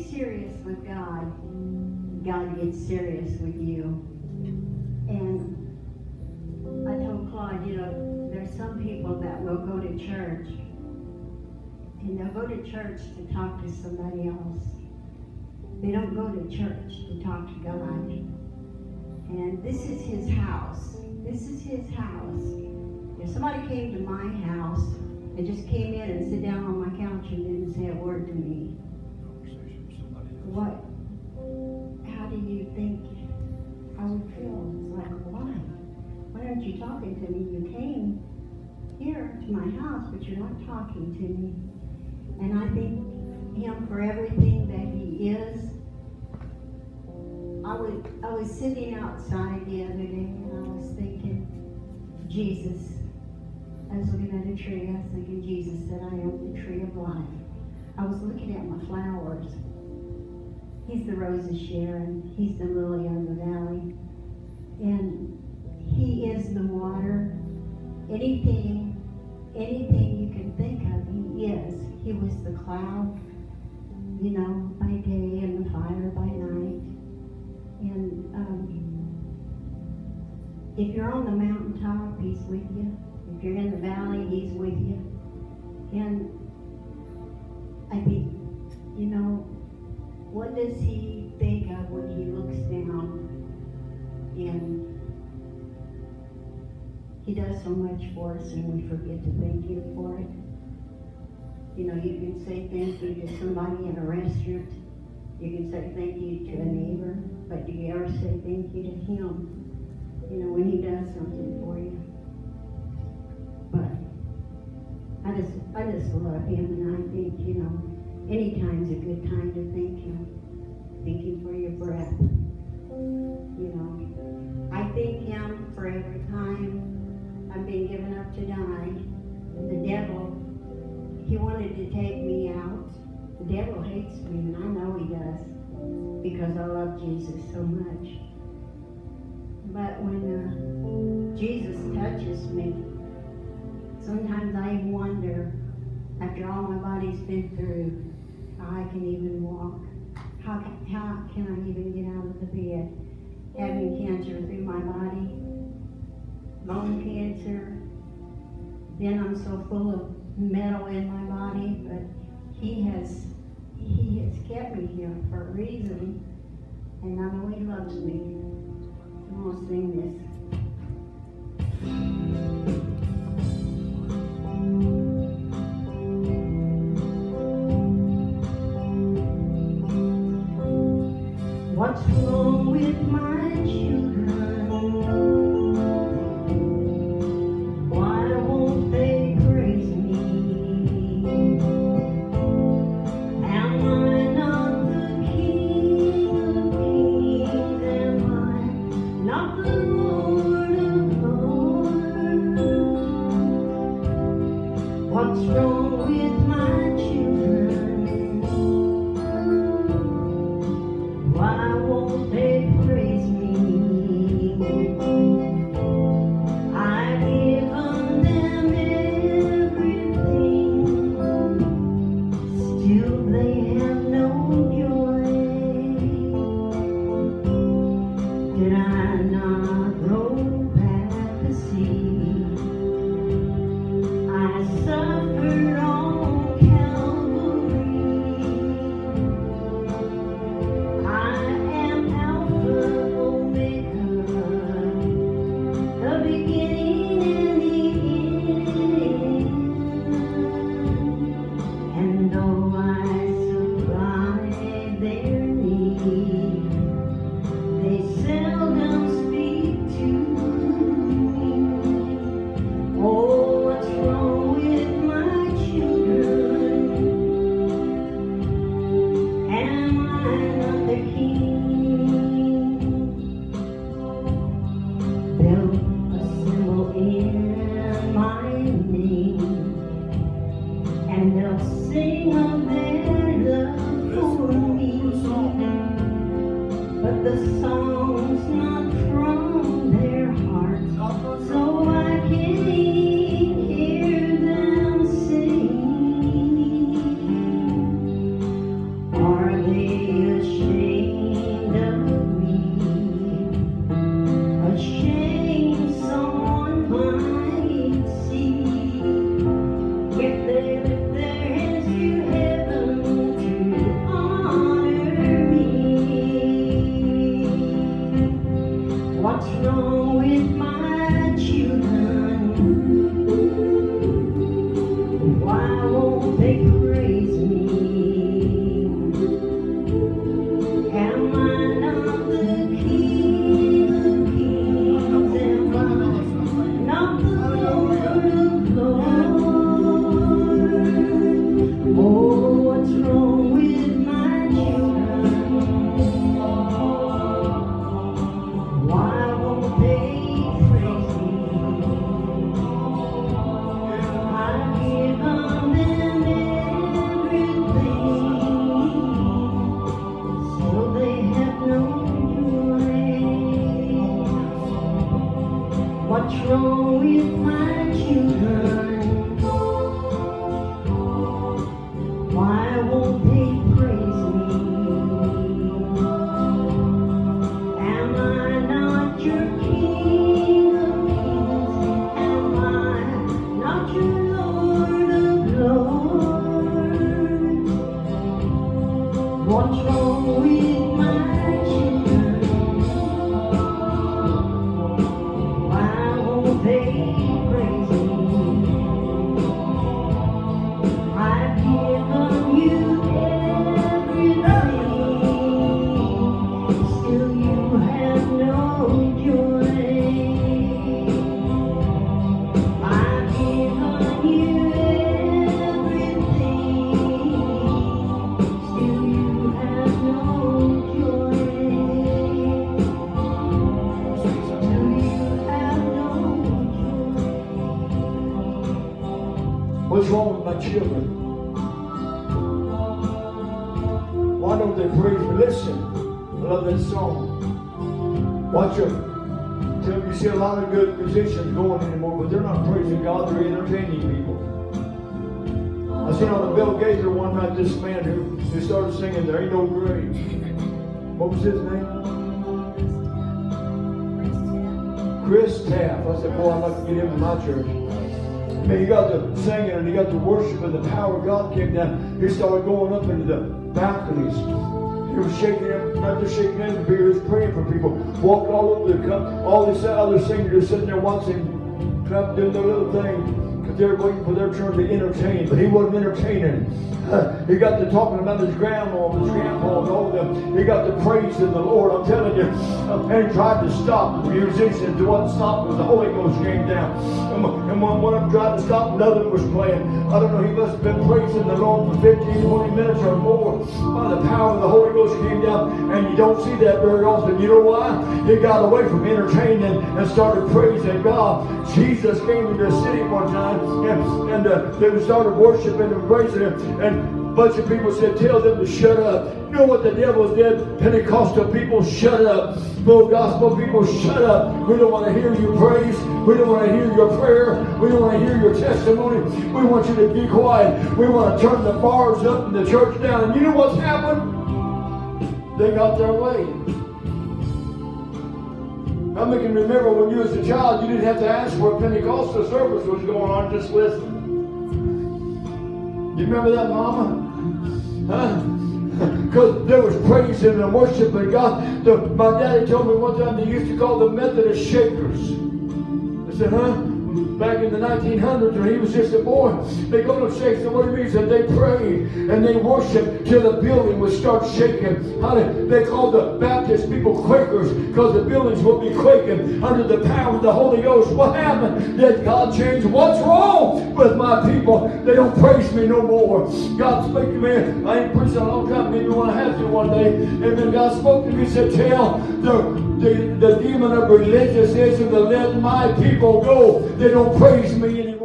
serious with God, God gets serious with you. And I told Claude, there's some people that will go to church, and they'll go to church to talk to somebody else. They don't go to church to talk to God. And this is his house. This is his house. If somebody came to my house and just came in and sit down on my couch and didn't say a word to me, how do you think I would feel? It's like, why? Why aren't you talking to me? You came here to my house, but you're not talking to me. And I thank him for everything that he is. I was sitting outside the other day and I was thinking, Jesus. I was looking at a tree. I was thinking, Jesus said, I am the tree of life. I was looking at my flowers. He's the rose of Sharon. He's the lily of the valley. And he is the water. Anything you can think of, he is. He was the cloud, by day and the fire by night. And if you're on the mountaintop, he's with you. If you're in the valley, he's with you. And I think, what does he think of when he looks down? And he does so much for us and we forget to thank him for it. You can say thank you to somebody in a restaurant. You can say thank you to a neighbor, but do you ever say thank you to him? When he does something for you. But I just love him, and I think, anytime's a good time to thank him. Thank him for your breath. I thank him for every time I've been given up to die. The devil, he wanted to take me out. The devil hates me, and I know he does, because I love Jesus so much. But when Jesus touches me, sometimes I wonder, after all my body's been through, how I can even walk. How can I even get out of the bed? Having cancer through my body, bone cancer. Then I'm so full of metal in my body, but he has kept me here for a reason, and I know he loves me. I'm going to sing this. What's wrong with my children? Why won't they praise me? Am I not the King of Kings? Am I not the Lord of Lords? What's wrong with my children? Why won't they What's wrong with my children? Why won't they praise me? I've given you everything, still you have no joy. I've given you everything, still you have no joy. Still you have no joy. What's wrong with my children? Why don't they praise me? Listen, I love that song. Watch them. You see a lot of good musicians going anymore, but they're not praising God, they're entertaining people. I seen on the Bill Gaither one night this man who started singing, "There Ain't No Grave." What was his name? Chris Taft. I said, boy, I'd like to get him in my church. I mean, he got to singing and he got to worship and the power of God came down. He started going up into the balconies. He was shaking him, not just shaking him, but he was praying for people. Walked all over the cup. All these other singers sitting there watching him, clap, doing their little thing. Because they're waiting for their turn to be entertained. But he wasn't entertaining. He got to talking about his grandma and his grandpa and all them. He got to praising the Lord. I'm telling you. And he tried to stop the musicians. It wasn't stopping when the Holy Ghost came down. And when one of them tried to stop, another was playing. I don't know, he must have been praising the Lord for 15, 20 minutes or more. By the power of the Holy Ghost came down. And you don't see that very often. You know why? He got away from entertaining and started praising God. Jesus came into the city one time. And they started worshiping and praising him. And a bunch of people said, tell them to shut up. You know what the devil did? Pentecostal people, shut up. Full gospel people, shut up. We don't want to hear you praise. We don't want to hear your prayer. We don't want to hear your testimony. We want you to be quiet. We want to turn the bars up and the church down. And you know what's happened? They got their way. I can remember when you was a child, you didn't have to ask where a Pentecostal service was going on, just listen. You remember that, Mama? Huh? Because there was praising and worshiping God. My daddy told me one time they used to call them Methodist shakers. I said, huh? Back in the 1900s when he was just a boy, they go to shake. So what it means that they prayed and they worshiped till the building would start shaking. They called the Baptist people Quakers because the buildings would be quaking under the power of the Holy Ghost. What happened? Did God change? What's wrong with my people? They don't praise me no more. God spoke to me. I ain't preached in a long time. Maybe when I have to one day. And then God spoke to me and said, tell the demon of religiousness to let my people go. They don't praise me anymore.